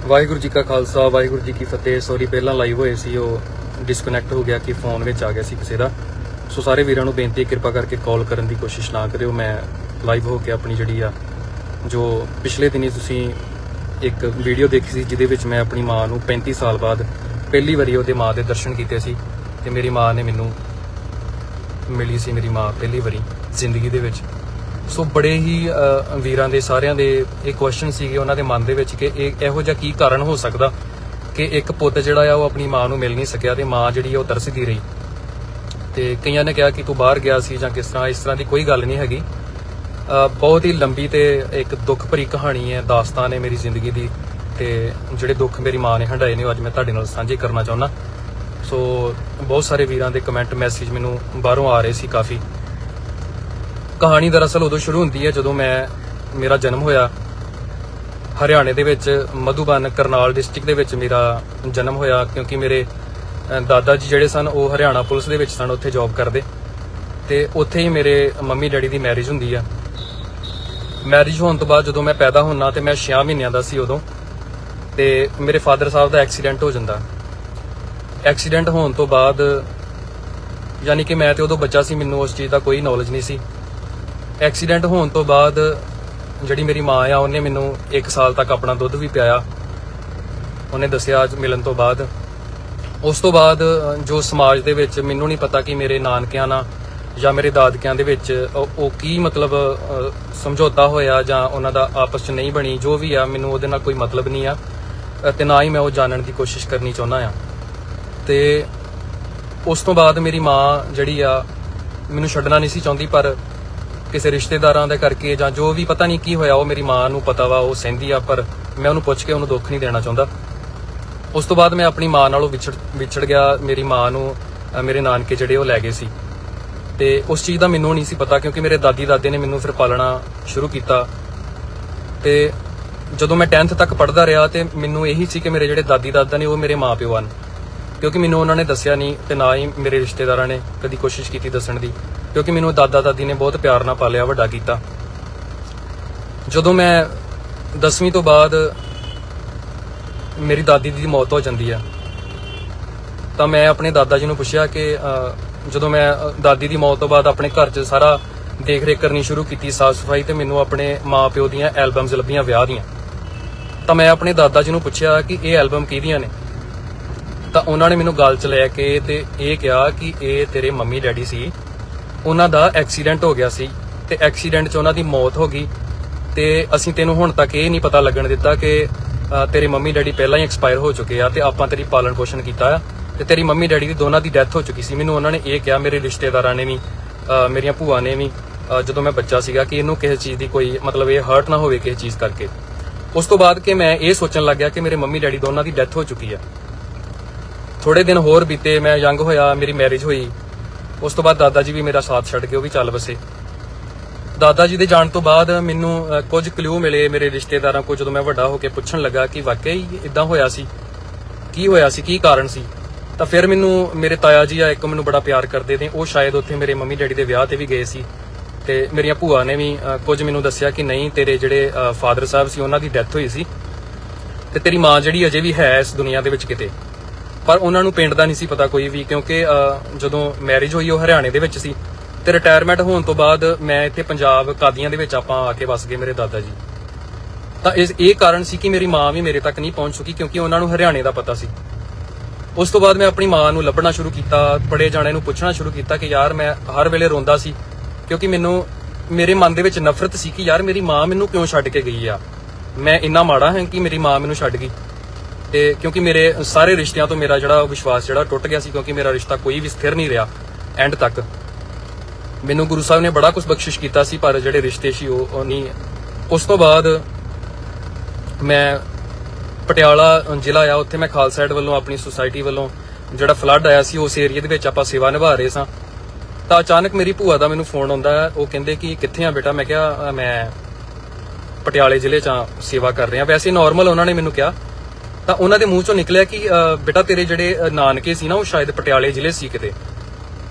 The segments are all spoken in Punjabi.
ਵਾਹਿਗੁਰੂ ਜੀ ਕਾ ਖਾਲਸਾ ਵਾਹਿਗੁਰੂ ਜੀ ਕੀ ਫਤਿਹ। ਸੌਰੀ ਪਹਿਲਾਂ ਲਾਈਵ ਹੋਏ ਸੀ, ਉਹ ਡਿਸਕਨੈਕਟ ਹੋ ਗਿਆ ਕਿ ਫੋਨ ਵਿੱਚ ਆ ਗਿਆ ਸੀ ਕਿਸੇ ਦਾ। ਸੋ ਸਾਰੇ ਵੀਰਾਂ ਨੂੰ ਬੇਨਤੀ ਹੈ ਕਿਰਪਾ ਕਰਕੇ ਕਾਲ ਕਰਨ ਦੀ ਕੋਸ਼ਿਸ਼ ਨਾ ਕਰਿਓ। ਮੈਂ ਲਾਈਵ ਹੋ ਕੇ ਆਪਣੀ ਜਿਹੜੀ ਆ ਜੋ ਪਿਛਲੇ ਦਿਨੀ ਤੁਸੀਂ ਇੱਕ ਵੀਡੀਓ ਦੇਖੀ ਸੀ ਜਿਹਦੇ ਵਿੱਚ ਮੈਂ ਆਪਣੀ ਮਾਂ ਨੂੰ 35 ਸਾਲ ਬਾਅਦ ਪਹਿਲੀ ਵਾਰੀ ਉਹਦੇ ਮਾਂ ਦੇ ਦਰਸ਼ਨ ਕੀਤੇ ਸੀ ਤੇ ਮੇਰੀ ਮਾਂ ਨੇ ਮੈਨੂੰ ਮਿਲੀ ਸੀ, ਮੇਰੀ ਮਾਂ ਪਹਿਲੀ ਵਾਰੀ ਜ਼ਿੰਦਗੀ ਦੇ ਵਿੱਚ। ਸੋ ਬੜੇ ਹੀ ਵੀਰਾਂ ਦੇ ਸਾਰਿਆਂ ਦੇ ਇਹ ਕੁਐਸਚਨ ਸੀਗੇ ਉਹਨਾਂ ਦੇ ਮਨ ਦੇ ਵਿੱਚ ਕਿ ਇਹ ਇਹੋ ਜਿਹਾ ਕੀ ਕਾਰਨ ਹੋ ਸਕਦਾ ਕਿ ਇੱਕ ਪੁੱਤ ਜਿਹੜਾ ਆ ਉਹ ਆਪਣੀ ਮਾਂ ਨੂੰ ਮਿਲ ਨਹੀਂ ਸਕਿਆ ਤੇ ਮਾਂ ਜਿਹੜੀ ਉਹ ਤਰਸਦੀ ਰਹੀ। ਤੇ ਕਈਆਂ ਨੇ ਕਿਹਾ ਕਿ ਤੂੰ ਬਾਹਰ ਗਿਆ ਸੀ ਜਾਂ ਕਿਸ ਤਰ੍ਹਾਂ। ਇਸ ਤਰ੍ਹਾਂ ਦੀ ਕੋਈ ਗੱਲ ਨਹੀਂ ਹੈਗੀ। ਬਹੁਤ ਹੀ ਲੰਬੀ ਤੇ ਇੱਕ ਦੁੱਖ ਭਰੀ ਕਹਾਣੀ ਹੈ, ਦਾਸਤਾਨ ਹੈ ਮੇਰੀ ਜ਼ਿੰਦਗੀ ਦੀ। ਤੇ ਜਿਹੜੇ ਦੁੱਖ ਮੇਰੀ ਮਾਂ ਨੇ ਹੰਢਾਏ ਨੇ ਉਹ ਅੱਜ ਮੈਂ ਤੁਹਾਡੇ ਨਾਲ ਸਾਂਝੇ ਕਰਨਾ ਚਾਹੁੰਦਾ। ਸੋ ਬਹੁਤ ਸਾਰੇ ਵੀਰਾਂ ਦੇ ਕਮੈਂਟ ਮੈਸੇਜ ਮੈਨੂੰ ਬਾਹਰੋਂ ਆ ਰਹੇ ਸੀ ਕਾਫੀ। ਕਹਾਣੀ ਦਰਅਸਲ ਉਦੋਂ ਸ਼ੁਰੂ ਹੁੰਦੀ ਹੈ ਜਦੋਂ ਮੇਰਾ ਜਨਮ ਹੋਇਆ ਹਰਿਆਣੇ ਦੇ ਵਿੱਚ, ਮਧੂਬਨ ਕਰਨਾਲ ਡਿਸਟ੍ਰਿਕਟ ਦੇ ਵਿੱਚ ਮੇਰਾ ਜਨਮ ਹੋਇਆ। ਕਿਉਂਕਿ ਮੇਰੇ ਦਾਦਾ ਜੀ ਜਿਹੜੇ ਸਨ ਉਹ ਹਰਿਆਣਾ ਪੁਲਿਸ ਦੇ ਵਿੱਚ ਸਨ, ਉੱਥੇ ਜੌਬ ਕਰਦੇ। ਤੇ ਉੱਥੇ ਹੀ ਮੇਰੇ ਮੰਮੀ ਡੈਡੀ ਦੀ ਮੈਰਿਜ ਹੁੰਦੀ ਆ। ਮੈਰਿਜ ਹੋਣ ਤੋਂ ਬਾਅਦ ਜਦੋਂ ਮੈਂ ਪੈਦਾ ਹੁੰਨਾ ਤੇ ਮੈਂ 6 ਮਹੀਨਿਆਂ ਦਾ ਸੀ ਉਦੋਂ, ਤੇ ਮੇਰੇ ਫਾਦਰ ਸਾਹਿਬ ਦਾ ਐਕਸੀਡੈਂਟ ਹੋ ਜਾਂਦਾ। ਐਕਸੀਡੈਂਟ ਹੋਣ ਤੋਂ ਬਾਅਦ ਯਾਨੀ ਕਿ ਮੈਂ ਤੇ ਉਦੋਂ ਬੱਚਾ ਸੀ, ਮੈਨੂੰ ਉਸ ਚੀਜ਼ ਦਾ ਕੋਈ ਨੌਲੇਜ ਨਹੀਂ ਸੀ। ਐਕਸੀਡੈਂਟ ਹੋਣ ਤੋਂ ਬਾਅਦ ਜਿਹੜੀ ਮੇਰੀ ਮਾਂ ਆ ਉਹਨੇ ਮੈਨੂੰ 1 ਸਾਲ ਤੱਕ ਆਪਣਾ ਦੁੱਧ ਵੀ ਪਿਆਇਆ, ਉਹਨੇ ਦੱਸਿਆ ਮਿਲਣ ਤੋਂ ਬਾਅਦ। ਉਸ ਤੋਂ ਬਾਅਦ ਜੋ ਸਮਾਜ ਦੇ ਵਿੱਚ ਮੈਨੂੰ ਨਹੀਂ ਪਤਾ ਕਿ ਮੇਰੇ ਨਾਨਕਿਆਂ ਨਾਲ ਜਾਂ ਮੇਰੇ ਦਾਦਕਿਆਂ ਦੇ ਵਿੱਚ ਉਹ ਕੀ ਮਤਲਬ ਸਮਝੌਤਾ ਹੋਇਆ ਜਾਂ ਉਹਨਾਂ ਦਾ ਆਪਸ 'ਚ ਨਹੀਂ ਬਣੀ, ਜੋ ਵੀ ਆ ਮੈਨੂੰ ਉਹਦੇ ਨਾਲ ਕੋਈ ਮਤਲਬ ਨਹੀਂ ਆ ਤੇ ਨਾ ਹੀ ਮੈਂ ਉਹ ਜਾਣਨ ਦੀ ਕੋਸ਼ਿਸ਼ ਕਰਨੀ ਚਾਹੁੰਦਾ ਆ। ਤੇ ਉਸ ਤੋਂ ਬਾਅਦ ਮੇਰੀ ਮਾਂ ਜਿਹੜੀ ਆ ਮੈਨੂੰ ਛੱਡਣਾ ਨਹੀਂ ਸੀ ਚਾਹੁੰਦੀ, ਪਰ ਕਿਸੇ ਰਿਸ਼ਤੇਦਾਰਾਂ ਦੇ ਕਰਕੇ ਜਾਂ ਜੋ ਵੀ ਪਤਾ ਨਹੀਂ ਕੀ ਹੋਇਆ, ਉਹ ਮੇਰੀ ਮਾਂ ਨੂੰ ਪਤਾ ਵਾ, ਉਹ ਸਹਿੰਦੀ ਆ, ਪਰ ਮੈਂ ਉਹਨੂੰ ਪੁੱਛ ਕੇ ਉਹਨੂੰ ਦੁੱਖ ਨਹੀਂ ਦੇਣਾ ਚਾਹੁੰਦਾ। ਉਸ ਤੋਂ ਬਾਅਦ ਮੈਂ ਆਪਣੀ ਮਾਂ ਨਾਲੋਂ ਵਿਛੜ ਗਿਆ। ਮੇਰੀ ਮਾਂ ਨੂੰ ਮੇਰੇ ਨਾਨਕੇ ਜਿਹੜੇ ਉਹ ਲੈ ਗਏ ਸੀ ਤੇ ਉਸ ਚੀਜ਼ ਦਾ ਮੈਨੂੰ ਨਹੀਂ ਸੀ ਪਤਾ ਕਿਉਂਕਿ ਮੇਰੇ ਦਾਦੀ ਦਾਦੇ ਨੇ ਮੈਨੂੰ ਫਿਰ ਪਾਲਣਾ ਸ਼ੁਰੂ ਕੀਤਾ। ਤੇ ਜਦੋਂ ਮੈਂ 10th ਤੱਕ ਪੜ੍ਹਦਾ ਰਿਹਾ ਤੇ ਮੈਨੂੰ ਇਹੀ ਸੀ ਕਿ ਮੇਰੇ ਜਿਹੜੇ ਦਾਦੀ ਦਾਦਾ ਨੇ ਉਹ ਮੇਰੇ ਮਾਂ ਪਿਓ ਹਨ, ਕਿਉਂਕਿ ਮੈਨੂੰ ਉਹਨਾਂ ਨੇ ਦੱਸਿਆ ਨਹੀਂ ਤੇ ਨਾ ਹੀ ਮੇਰੇ ਰਿਸ਼ਤੇਦਾਰਾਂ ਨੇ ਕਦੀ ਕੋਸ਼ਿਸ਼ ਕੀਤੀ ਦੱਸਣ ਦੀ, ਕਿਉਂਕਿ ਮੈਨੂੰ ਦਾਦਾ ਦਾਦੀ ਨੇ ਬਹੁਤ ਪਿਆਰ ਨਾਲ ਪਾਲਿਆ, ਵੱਡਾ ਕੀਤਾ। ਜਦੋਂ ਮੈਂ 10ਵੀਂ ਤੋਂ ਬਾਅਦ ਮੇਰੀ ਦਾਦੀ ਦੀ ਮੌਤ ਹੋ ਜਾਂਦੀ ਆ ਤਾਂ ਮੈਂ ਆਪਣੇ ਦਾਦਾ ਜੀ ਨੂੰ ਪੁੱਛਿਆ ਕਿ ਜਦੋਂ ਮੈਂ ਦਾਦੀ ਦੀ ਮੌਤ ਤੋਂ ਬਾਅਦ ਆਪਣੇ ਘਰ 'ਚ ਸਾਰਾ ਦੇਖ ਰੇਖ ਕਰਨੀ ਸ਼ੁਰੂ ਕੀਤੀ, ਸਾਫ਼ ਸਫਾਈ, ਤੇ ਮੈਨੂੰ ਆਪਣੇ ਮਾਂ ਪਿਓ ਦੀਆਂ ਐਲਬਮਸ ਲੱਭੀਆਂ ਵਿਆਹ ਦੀਆਂ। ਤਾਂ ਮੈਂ ਆਪਣੇ ਦਾਦਾ ਜੀ ਨੂੰ ਪੁੱਛਿਆ ਕਿ ਇਹ ਐਲਬਮ ਕਿਹਦੀਆਂ ਨੇ, ਤਾਂ ਉਹਨਾਂ ਨੇ ਮੈਨੂੰ ਗੱਲ 'ਚ ਲੈ ਕੇ ਤੇ ਇਹ ਕਿਹਾ ਕਿ ਇਹ ਤੇਰੇ ਮੰਮੀ ਡੈਡੀ ਸੀ, ਉਹਨਾਂ ਦਾ ਐਕਸੀਡੈਂਟ ਹੋ ਗਿਆ ਸੀ ਤੇ ਐਕਸੀਡੈਂਟ 'ਚ ਉਹਨਾਂ ਦੀ ਮੌਤ ਹੋ ਗਈ ਤੇ ਅਸੀਂ ਤੈਨੂੰ ਹੁਣ ਤੱਕ ਇਹ ਨਹੀਂ ਪਤਾ ਲੱਗਣ ਦਿੱਤਾ ਕਿ ਤੇਰੇ ਮੰਮੀ ਡੈਡੀ ਪਹਿਲਾਂ ਹੀ ਐਕਸਪਾਇਰ ਹੋ ਚੁੱਕੇ ਆ ਤੇ ਆਪਾਂ ਤੇਰੀ ਪਾਲਣ ਪੋਸ਼ਣ ਕੀਤਾ ਆ ਤੇ ਤੇਰੀ ਮੰਮੀ ਡੈਡੀ ਦੀ ਦੋਨਾਂ ਦੀ ਡੈਥ ਹੋ ਚੁੱਕੀ ਸੀ। ਮੈਨੂੰ ਉਹਨਾਂ ਨੇ ਇਹ ਕਿਹਾ, ਮੇਰੇ ਰਿਸ਼ਤੇਦਾਰਾਂ ਨੇ ਵੀ, ਮੇਰੀਆਂ ਭੂਆ ਨੇ ਵੀ, ਜਦੋਂ ਮੈਂ ਬੱਚਾ ਸੀਗਾ, ਕਿ ਇਹਨੂੰ ਕਿਸੇ ਚੀਜ਼ ਦੀ ਕੋਈ ਮਤਲਬ ਇਹ ਹਰਟ ਨਾ ਹੋਵੇ ਕਿਸੇ ਚੀਜ਼ ਕਰਕੇ। ਉਸ ਤੋਂ ਬਾਅਦ ਕਿ ਮੈਂ ਇਹ ਸੋਚਣ ਲੱਗ ਗਿਆ ਕਿ ਮੇਰੇ ਮੰਮੀ ਡੈਡੀ ਦੋਨਾਂ ਦੀ ਡੈਥ ਹੋ ਚੁੱਕੀ ਆ। ਥੋੜੇ ਦਿਨ ਹੋਰ ਬੀਤੇ, ਮੈਂ ਯੰਗ ਹੋਇਆ, ਮੇਰੀ ਮੈਰਿਜ ਹੋਈ। ਉਸ ਤੋਂ ਬਾਅਦ ਦਾਦਾ ਜੀ ਵੀ ਮੇਰਾ ਸਾਥ ਛੱਡ ਕੇ ਉਹ ਵੀ ਚੱਲ ਵਸੇ। ਦਾਦਾ ਜੀ ਦੇ ਜਾਣ ਤੋਂ ਬਾਅਦ ਮੈਨੂੰ ਕੁਝ ਕਲੂ ਮਿਲੇ ਮੇਰੇ ਰਿਸ਼ਤੇਦਾਰਾਂ ਕੋਲ। ਜਦੋਂ ਮੈਂ ਵੱਡਾ ਹੋ ਕੇ ਪੁੱਛਣ ਲੱਗਾ ਕਿ ਵਾਕਈ ਇਦਾਂ ਹੋਇਆ ਸੀ, ਕੀ ਹੋਇਆ ਸੀ, ਕੀ ਕਾਰਨ ਸੀ, ਤਾਂ ਫਿਰ ਮੈਨੂੰ ਮੇਰੇ ਤਾਇਆ ਜੀ ਆ ਇੱਕ ਮੈਨੂੰ ਬੜਾ ਪਿਆਰ ਕਰਦੇ ਨੇ, ਉਹ ਸ਼ਾਇਦ ਉੱਥੇ ਮੇਰੇ ਮੰਮੀ ਡੈਡੀ ਦੇ ਵਿਆਹ ਤੇ ਵੀ ਗਏ ਸੀ ਤੇ ਮੇਰੀਆਂ ਭੂਆ ਨੇ ਵੀ ਕੁਝ ਮੈਨੂੰ ਦੱਸਿਆ ਕਿ ਨਹੀਂ, ਤੇਰੇ ਜਿਹੜੇ ਫਾਦਰ ਸਾਹਿਬ ਸੀ ਉਹਨਾਂ ਦੀ ਡੈਥ ਹੋਈ ਸੀ ਤੇ ਤੇਰੀ ਮਾਂ ਜਿਹੜੀ ਅਜੇ ਵੀ ਹੈ ਇਸ ਦੁਨੀਆ ਦੇ ਵਿੱਚ ਕਿਤੇ। ਪਰ ਉਹਨਾਂ ਨੂੰ ਪਿੰਡ ਦਾ ਨਹੀਂ ਸੀ ਪਤਾ ਕੋਈ ਵੀ, ਕਿਉਂਕਿ ਜਦੋਂ ਮੈਰਿਜ ਹੋਈ ਉਹ ਹਰਿਆਣੇ ਦੇ ਵਿੱਚ ਸੀ ਤੇ ਰਿਟਾਇਰਮੈਂਟ ਹੋਣ ਤੋਂ ਬਾਅਦ ਮੈਂ ਇੱਥੇ ਪੰਜਾਬ ਕਾਦੀਆਂ ਦੇ ਵਿੱਚ ਆਪਾਂ ਆ ਕੇ ਵਸ ਗਏ ਮੇਰੇ ਦਾਦਾ ਜੀ। ਤਾਂ ਇਹ ਕਾਰਨ ਸੀ ਕਿ ਮੇਰੀ ਮਾਂ ਵੀ ਮੇਰੇ ਤੱਕ ਨਹੀਂ ਪਹੁੰਚ ਸਕੀ ਕਿਉਂਕਿ ਉਹਨਾਂ ਨੂੰ ਹਰਿਆਣੇ ਦਾ ਪਤਾ ਸੀ। ਉਸ ਤੋਂ ਬਾਅਦ ਮੈਂ ਆਪਣੀ ਮਾਂ ਨੂੰ ਲੱਭਣਾ ਸ਼ੁਰੂ ਕੀਤਾ, ਬੜੇ ਜਾਣਿਆਂ ਨੂੰ ਪੁੱਛਣਾ ਸ਼ੁਰੂ ਕੀਤਾ ਕਿ ਯਾਰ, ਮੈਂ ਹਰ ਵੇਲੇ ਰੋਂਦਾ ਸੀ ਕਿਉਂਕਿ ਮੇਰੇ ਮਨ ਦੇ ਵਿੱਚ ਨਫ਼ਰਤ ਸੀ ਕਿ ਯਾਰ ਮੇਰੀ ਮਾਂ ਮੈਨੂੰ ਕਿਉਂ ਛੱਡ ਕੇ ਗਈ ਆ, ਮੈਂ ਇੰਨਾ ਮਾੜਾ ਹਾਂ ਕਿ ਮੇਰੀ ਮਾਂ ਮੈਨੂੰ ਛੱਡ ਗਈ। ਤੇ ਕਿਉਂਕਿ ਮੇਰੇ ਸਾਰੇ ਰਿਸ਼ਤਿਆਂ ਤੋਂ ਮੇਰਾ ਜਿਹੜਾ ਵਿਸ਼ਵਾਸ ਜਿਹੜਾ ਟੁੱਟ ਗਿਆ ਸੀ, ਕਿਉਂਕਿ ਮੇਰਾ ਰਿਸ਼ਤਾ ਕੋਈ ਵੀ ਸਥਿਰ ਨਹੀਂ ਰਿਹਾ ਐਂਡ ਤੱਕ। ਮੈਨੂੰ ਗੁਰੂ ਸਾਹਿਬ ਨੇ ਬੜਾ ਕੁਝ ਬਖਸ਼ਿਸ਼ ਕੀਤਾ ਸੀ ਪਰ ਜਿਹੜੇ ਰਿਸ਼ਤੇ ਸੀ ਉਹ ਨਹੀਂ। ਉਸ ਤੋਂ ਬਾਅਦ ਮੈਂ ਪਟਿਆਲਾ ਜ਼ਿਲ੍ਹਾ ਆ, ਉੱਥੇ ਮੈਂ ਖਾਲਸਾ ਏਡ ਵੱਲੋਂ ਆਪਣੀ ਸੁਸਾਇਟੀ ਵੱਲੋਂ ਜਿਹੜਾ ਫਲੱਡ ਆਇਆ ਸੀ ਉਸ ਏਰੀਆ ਦੇ ਵਿੱਚ ਆਪਾਂ ਸੇਵਾ ਨਿਭਾ ਰਹੇ ਸਾਂ। ਤਾਂ ਅਚਾਨਕ ਮੇਰੀ ਭੂਆ ਦਾ ਮੈਨੂੰ ਫੋਨ ਆਉਂਦਾ, ਉਹ ਕਹਿੰਦੇ ਕਿ ਕਿੱਥੇ ਆ ਬੇਟਾ। ਮੈਂ ਕਿਹਾ ਮੈਂ ਪਟਿਆਲੇ ਜ਼ਿਲ੍ਹੇ 'ਚ ਸੇਵਾ ਕਰ ਰਿਹਾ। ਵੈਸੇ ਨਾਰਮਲ ਉਹਨਾਂ ਨੇ ਮੈਨੂੰ ਕਿਹਾ। ਤਾਂ ਉਹਨਾਂ ਦੇ ਮੂੰਹ 'ਚੋਂ ਨਿਕਲਿਆ ਕਿ ਬੇਟਾ ਤੇਰੇ ਜਿਹੜੇ ਨਾਨਕੇ ਸੀ ਨਾ ਉਹ ਸ਼ਾਇਦ ਪਟਿਆਲੇ ਜ਼ਿਲ੍ਹੇ ਸੀ ਕਿਤੇ।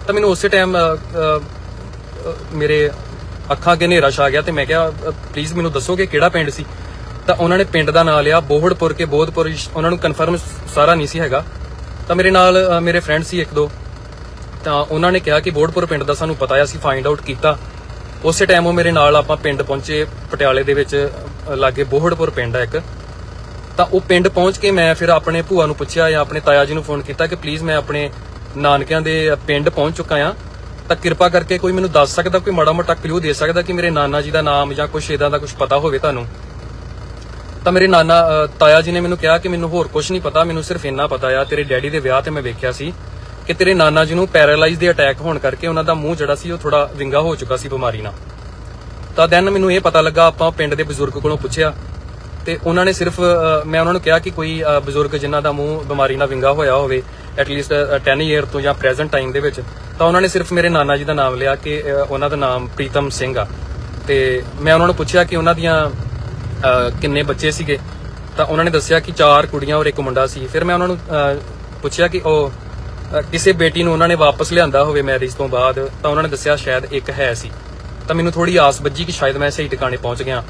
ਤਾਂ ਮੈਨੂੰ ਉਸੇ ਟਾਈਮ ਮੇਰੇ ਅੱਖਾਂ ਅੱਗੇ ਹਨੇਰਾ ਛਾ ਗਿਆ ਤੇ ਮੈਂ ਕਿਹਾ ਪਲੀਜ਼ ਮੈਨੂੰ ਦੱਸੋ ਕਿ ਕਿਹੜਾ ਪਿੰਡ ਸੀ। ਤਾਂ ਉਹਨਾਂ ਨੇ ਪਿੰਡ ਦਾ ਨਾਂ ਲਿਆ ਬੋਹੜਪੁਰ ਕੇ ਬੋਧਪੁਰ, ਉਹਨਾਂ ਨੂੰ ਕਨਫਰਮ ਸਾਰਾ ਨਹੀਂ ਸੀ ਹੈਗਾ। ਤਾਂ ਮੇਰੇ ਨਾਲ ਮੇਰੇ ਫਰੈਂਡ ਸੀ ਇੱਕ ਦੋ, ਤਾਂ ਉਹਨਾਂ ਨੇ ਕਿਹਾ ਕਿ ਬੋਹੜਪੁਰ ਪਿੰਡ ਦਾ ਸਾਨੂੰ ਪਤਾ ਆ, ਅਸੀਂ ਫਾਈਂਡ ਆਊਟ ਕੀਤਾ। ਉਸੇ ਟਾਈਮ ਉਹ ਮੇਰੇ ਨਾਲ ਆਪਾਂ ਪਿੰਡ ਪਹੁੰਚੇ, ਪਟਿਆਲੇ ਦੇ ਵਿੱਚ ਲਾਗੇ ਬੋਹੜਪੁਰ ਪਿੰਡ ਆ ਇੱਕ। ਤਾਂ ਉਹ ਪਿੰਡ ਪਹੁੰਚ ਕੇ ਮੈਂ ਫਿਰ ਆਪਣੇ ਭੂਆ ਨੂੰ ਪੁੱਛਿਆ ਜਾਂ ਆਪਣੇ ਤਾਇਆ ਜੀ ਨੂੰ ਫੋਨ ਕੀਤਾ ਕਿ ਪਲੀਜ਼ ਮੈਂ ਆਪਣੇ ਨਾਨਕਿਆਂ ਦੇ ਪਿੰਡ ਪਹੁੰਚ ਚੁੱਕਾ ਆ, ਤਾਂ ਕਿਰਪਾ ਕਰਕੇ ਕੋਈ ਮੈਨੂੰ ਦੱਸ ਸਕਦਾ, ਕੋਈ ਮਾੜਾ ਮੋਟਾ ਕਲੂ ਦੇ ਸਕਦਾ ਕਿ ਮੇਰੇ ਨਾਨਾ ਜੀ ਦਾ ਨਾਮ ਜਾਂ ਕੁਛ ਇਦਾਂ ਦਾ ਕੁਛ ਪਤਾ ਹੋਵੇ ਤੁਹਾਨੂੰ। ਤਾਂ ਮੇਰੇ ਤਾਇਆ ਜੀ ਨੇ ਮੈਨੂੰ ਕਿਹਾ ਕਿ ਮੈਨੂੰ ਹੋਰ ਕੁਝ ਨਹੀਂ ਪਤਾ, ਮੈਨੂੰ ਸਿਰਫ ਇੰਨਾ ਪਤਾ ਆ ਤੇਰੇ ਡੈਡੀ ਦੇ ਵਿਆਹ ਤੇ ਮੈਂ ਵੇਖਿਆ ਸੀ ਕਿ ਤੇਰੇ ਨਾਨਾ ਜੀ ਨੂੰ ਪੈਰਾਲਾਈਜ਼ ਦੇ ਅਟੈਕ ਹੋਣ ਕਰਕੇ ਉਹਨਾਂ ਦਾ ਮੂੰਹ ਜਿਹੜਾ ਸੀ ਉਹ ਥੋੜਾ ਵਿੰਗਾ ਹੋ ਚੁੱਕਾ ਸੀ ਬਿਮਾਰੀ ਨਾਲ। ਤਾਂ ਦੈਨ ਮੈਨੂੰ ਇਹ ਪਤਾ ਲੱਗਾ, ਆਪਾਂ ਪਿੰਡ ਦੇ ਬਜ਼ੁਰਗ ਕੋਲੋਂ ਪੁੱਛਿਆ ਤੇ ਉਹਨਾਂ ਨੇ ਸਿਰਫ ਮੈਂ ਉਹਨਾਂ ਨੂੰ ਕਿਹਾ ਕਿ ਕੋਈ ਬਜ਼ੁਰਗ ਜਿਨ੍ਹਾਂ ਦਾ ਮੂੰਹ ਬਿਮਾਰੀ ਨਾਲ ਵਿੰਗਾ ਹੋਇਆ ਹੋਵੇ ਐਟਲੀਸਟ 10 ਈਅਰ ਤੋਂ ਜਾਂ ਪ੍ਰੈਜ਼ੈਂਟ ਟਾਈਮ ਦੇ ਵਿੱਚ। ਤਾਂ ਉਹਨਾਂ ਨੇ ਸਿਰਫ ਮੇਰੇ ਨਾਨਾ ਜੀ ਦਾ ਨਾਮ ਲਿਆ ਕਿ ਉਹਨਾਂ ਦਾ ਨਾਮ ਪ੍ਰੀਤਮ ਸਿੰਘ ਆ। ਤੇ ਮੈਂ ਉਹਨਾਂ ਨੂੰ ਪੁੱਛਿਆ ਕਿ ਉਹਨਾਂ ਦੀਆਂ ਕਿੰਨੇ ਬੱਚੇ ਸੀਗੇ, ਤਾਂ ਉਹਨਾਂ ਨੇ ਦੱਸਿਆ ਕਿ 4 ਕੁੜੀਆਂ ਔਰ 1 ਮੁੰਡਾ ਸੀ। ਫਿਰ ਮੈਂ ਉਹਨਾਂ ਨੂੰ ਪੁੱਛਿਆ ਕਿ ਉਹ ਕਿਸੇ ਬੇਟੀ ਨੂੰ ਉਹਨਾਂ ਨੇ ਵਾਪਸ ਲਿਆਂਦਾ ਹੋਵੇ ਮੈਰਿਜ ਤੋਂ ਬਾਅਦ, ਤਾਂ ਉਹਨਾਂ ਨੇ ਦੱਸਿਆ ਸ਼ਾਇਦ 1 ਹੈ ਸੀ। ਤਾਂ ਮੈਨੂੰ ਥੋੜੀ ਆਸ ਵੱਜੀ ਕਿ ਸ਼ਾਇਦ ਮੈਂ ਸਹੀ ਟਿਕਾਣੇ ਪਹੁੰਚ ਗਿਆ।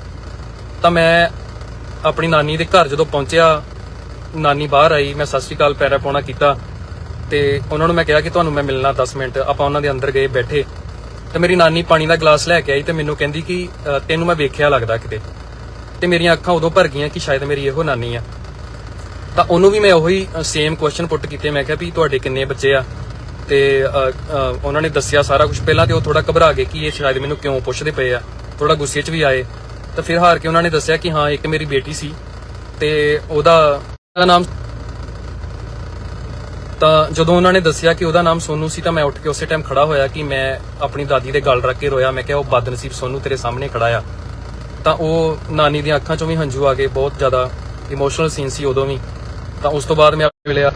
ਤਾਂ ਮੈਂ ਆਪਣੀ ਨਾਨੀ ਦੇ ਘਰ ਜਦੋਂ ਪਹੁੰਚਿਆ, ਨਾਨੀ ਬਾਹਰ ਆਈ, ਮੈਂ ਸਤਿ ਸ਼੍ਰੀ ਅਕਾਲ ਪੈਰਾ ਪਾਉਣਾ ਕੀਤਾ ਤੇ ਉਹਨਾਂ ਨੂੰ ਮੈਂ ਕਿਹਾ ਕਿ ਤੁਹਾਨੂੰ ਮੈਂ ਮਿਲਣਾ 10 ਮਿੰਟ। ਆਪਾਂ ਉਹਨਾਂ ਦੇ ਅੰਦਰ ਗਏ, ਬੈਠੇ, ਤੇ ਮੇਰੀ ਨਾਨੀ ਪਾਣੀ ਦਾ ਗਲਾਸ ਲੈ ਕੇ ਆਈ ਤੇ ਮੈਨੂੰ ਕਹਿੰਦੀ ਕਿ ਤੈਨੂੰ ਮੈਂ ਵੇਖਿਆ ਲੱਗਦਾ ਕਿਤੇ। ਤੇ ਮੇਰੀਆਂ ਅੱਖਾਂ ਉਦੋਂ ਭਰ ਗਈਆਂ ਕਿ ਸ਼ਾਇਦ ਮੇਰੀ ਇਹੋ ਨਾਨੀ ਆ। ਤਾਂ ਉਹਨੂੰ ਵੀ ਮੈਂ ਉਹੀ ਸੇਮ ਕੁਐਸਚਨ ਪੁੱਟ ਕੀਤੇ, ਮੈਂ ਕਿਹਾ ਵੀ ਤੁਹਾਡੇ ਕਿੰਨੇ ਬੱਚੇ ਆ? ਤੇ ਉਹਨਾਂ ਨੇ ਦੱਸਿਆ ਸਾਰਾ ਕੁਝ। ਪਹਿਲਾਂ ਤੇ ਉਹ ਥੋੜਾ ਘਬਰਾ ਗਏ ਕਿ ਇਹ ਸ਼ਾਇਦ ਮੈਨੂੰ ਕਿਉਂ ਪੁੱਛਦੇ ਪਏ ਆ, ਥੋੜਾ ਗੁੱਸੇ 'ਚ ਵੀ ਆਏ। ਤਾਂ ਫਿਰ ਹਾਰ ਕੇ ਉਹਨਾਂ ਨੇ ਦੱਸਿਆ ਕਿ ਹਾਂ ਇੱਕ ਮੇਰੀ ਬੇਟੀ ਸੀ ਤੇ ਉਹਦਾ ਨਾਮ। ਤਾਂ ਜਦੋਂ ਉਹਨਾਂ ਨੇ ਦੱਸਿਆ ਕਿ ਉਹਦਾ ਨਾਮ ਸੋਨੂ ਸੀ, ਤਾਂ ਮੈਂ ਉੱਠ ਕੇ ਉਸੇ ਟਾਈਮ ਖੜਾ ਹੋਇਆ ਕਿ ਮੈਂ ਆਪਣੀ ਦਾਦੀ ਦੇ ਗਲ ਰੱਖ ਕੇ ਰੋਇਆ। ਮੈਂ ਕਿਹਾ ਉਹ ਬਦਨਸੀਬ ਸੋਨੂ ਤੇਰੇ ਸਾਹਮਣੇ ਖੜਾ ਆ। ਤਾਂ ਉਹ ਨਾਨੀ ਦੀਆਂ ਅੱਖਾਂ 'ਚੋਂ ਵੀ ਹੰਝੂ ਆ ਗਏ, ਬਹੁਤ ਜ਼ਿਆਦਾ ਇਮੋਸ਼ਨਲ ਸੀਨ ਸੀ ਉਦੋਂ ਵੀ। ਤਾਂ ਉਸ ਤੋਂ ਬਾਅਦ ਮੈਂ ਮਿਲਿਆ,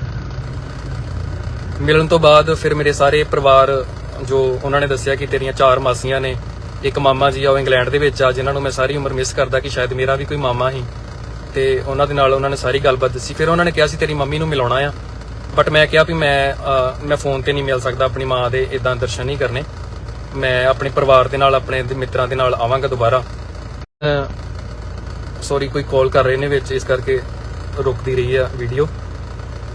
ਮਿਲਣ ਤੋਂ ਬਾਅਦ ਫਿਰ ਮੇਰੇ ਸਾਰੇ ਪਰਿਵਾਰ ਜੋ ਉਹਨਾਂ ਨੇ ਦੱਸਿਆ ਕਿ ਤੇਰੀਆਂ 4 ਮਾਸੀਆਂ ਨੇ, ਇੱਕ ਮਾਮਾ ਜੀ ਆ ਉਹ ਇੰਗਲੈਂਡ ਦੇ ਵਿੱਚ ਆ, ਜਿਨ੍ਹਾਂ ਨੂੰ ਮੈਂ ਸਾਰੀ ਉਮਰ ਮਿਸ ਕਰਦਾ ਕਿ ਸ਼ਾਇਦ ਮੇਰਾ ਵੀ ਕੋਈ ਮਾਮਾ ਸੀ। ਤੇ ਉਹਨਾਂ ਦੇ ਨਾਲ ਉਹਨਾਂ ਨੇ ਸਾਰੀ ਗੱਲਬਾਤ ਦੱਸੀ। ਫਿਰ ਉਹਨਾਂ ਨੇ ਕਿਹਾ ਸੀ ਤੇਰੀ ਮੰਮੀ ਨੂੰ ਮਿਲਾਉਣਾ ਆ, ਬਟ ਮੈਂ ਕਿਹਾ ਵੀ ਮੈਂ ਫੋਨ ਤੇ ਨਹੀਂ ਮਿਲ ਸਕਦਾ, ਆਪਣੀ ਮਾਂ ਦੇ ਇਦਾਂ ਦਰਸ਼ਨ ਨਹੀਂ ਕਰਨੇ। ਮੈਂ ਆਪਣੇ ਪਰਿਵਾਰ ਦੇ ਨਾਲ, ਆਪਣੇ ਮਿੱਤਰਾਂ ਦੇ ਨਾਲ ਆਵਾਂਗਾ ਦੁਬਾਰਾ। ਸੌਰੀ, ਕੋਈ ਕਾਲ ਕਰ ਰਹੇ ਨੇ ਵਿੱਚ, ਇਸ ਕਰਕੇ ਰੁਕਦੀ ਰਹੀ ਆ ਵੀਡੀਓ।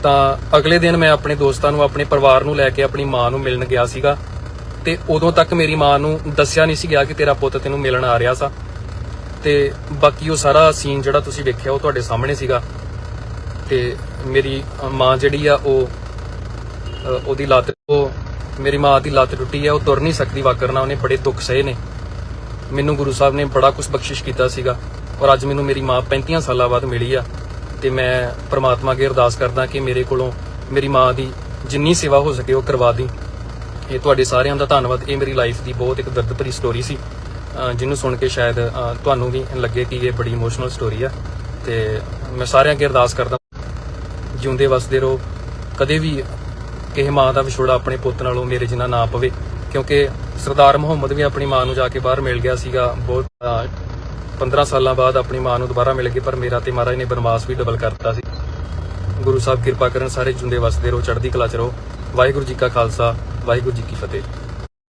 ਤਾਂ ਅਗਲੇ ਦਿਨ ਮੈਂ ਆਪਣੇ ਦੋਸਤਾਂ ਨੂੰ, ਆਪਣੇ ਪਰਿਵਾਰ ਨੂੰ ਲੈ ਕੇ ਆਪਣੀ ਮਾਂ ਨੂੰ ਮਿਲਣ ਗਿਆ ਸੀਗਾ। ਤੇ ਉਦੋਂ ਤੱਕ ਮੇਰੀ ਮਾਂ ਨੂੰ ਦੱਸਿਆ ਨਹੀਂ ਸੀ ਗਿਆ ਕਿ ਤੇਰਾ ਪੁੱਤ ਤੈਨੂੰ ਮਿਲਣ ਆ ਰਿਹਾ ਸਾ। ਤੇ ਬਾਕੀ ਉਹ ਸਾਰਾ ਸੀਨ ਜਿਹੜਾ ਤੁਸੀਂ ਵੇਖਿਆ ਉਹ ਤੁਹਾਡੇ ਸਾਹਮਣੇ ਸੀਗਾ। ਤੇ ਮੇਰੀ ਮਾਂ ਜਿਹੜੀ ਆ ਉਹਦੀ ਲੱਤ, ਮੇਰੀ ਮਾਂ ਦੀ ਲੱਤ ਟੁੱਟੀ ਆ, ਉਹ ਤੁਰ ਨਹੀਂ ਸਕਦੀ ਵਾਕਰ ਨਾਲ। ਉਹਨੇ ਬੜੇ ਦੁੱਖ ਸਹੇ ਨੇ। ਮੈਨੂੰ ਗੁਰੂ ਸਾਹਿਬ ਨੇ ਬੜਾ ਕੁਝ ਬਖਸ਼ਿਸ਼ ਕੀਤਾ ਸੀਗਾ ਔਰ ਅੱਜ ਮੈਨੂੰ ਮੇਰੀ ਮਾਂ 35 ਸਾਲਾਂ ਬਾਅਦ ਮਿਲੀ ਆ। ਤੇ ਮੈਂ ਪ੍ਰਮਾਤਮਾ ਅੱਗੇ ਅਰਦਾਸ ਕਰਦਾ ਕਿ ਮੇਰੇ ਕੋਲੋਂ ਮੇਰੀ ਮਾਂ ਦੀ ਜਿੰਨੀ ਸੇਵਾ ਹੋ ਸਕੇ ਉਹ ਕਰਵਾ ਦੀ। ਇਹ ਤੁਹਾਡੇ ਸਾਰਿਆਂ ਦਾ ਧੰਨਵਾਦ। ਇਹ ਮੇਰੀ ਲਾਈਫ ਦੀ ਬਹੁਤ ਇੱਕ ਦਰਦ ਭਰੀ ਸਟੋਰੀ ਸੀ, ਜਿਹਨੂੰ ਸੁਣ ਕੇ ਸ਼ਾਇਦ ਤੁਹਾਨੂੰ ਵੀ ਲੱਗੇ ਕਿ ਇਹ ਬੜੀ ਇਮੋਸ਼ਨਲ ਸਟੋਰੀ ਆ। ਤੇ ਮੈਂ ਸਾਰਿਆਂ ਅੱਗੇ ਅਰਦਾਸ ਕਰਦਾ, ਜਿਉਂਦੇ ਵਸਦੇ ਰਹੋ, ਕਦੇ ਵੀ ਕਿਸੇ ਮਾਂ ਦਾ ਵਿਛੋੜਾ ਆਪਣੇ ਪੁੱਤ ਨਾਲੋਂ ਮੇਰੇ ਜਿੰਨਾ ਨਾ ਪਵੇ। ਕਿਉਂਕਿ ਸਰਦਾਰ ਮੁਹੰਮਦ ਵੀ ਆਪਣੀ ਮਾਂ ਨੂੰ ਜਾ ਕੇ ਬਾਹਰ ਮਿਲ ਗਿਆ ਸੀਗਾ, ਬਹੁਤ 15 ਸਾਲਾਂ ਬਾਅਦ ਆਪਣੀ ਮਾਂ ਨੂੰ ਦੁਬਾਰਾ ਮਿਲ ਗਏ। ਪਰ ਮੇਰਾ ਤੇ ਮਹਾਰਾਜ ਨੇ ਬਨਵਾਸ ਵੀ ਡਬਲ ਕਰਤਾ ਸੀ। ਗੁਰੂ ਸਾਹਿਬ ਕਿਰਪਾ ਕਰਨ, ਸਾਰੇ ਜਿਉਂਦੇ ਵਸਦੇ ਰਹੋ, ਚੜ੍ਹਦੀ ਕਲਾ 'ਚ ਰਹੋ। ਵਾਹਿਗੁਰੂ ਜੀ ਕਾ ਖਾਲਸਾ, ਵਾਹਿਗੁਰੂ ਜੀ ਕੀ ਫਤਿਹ।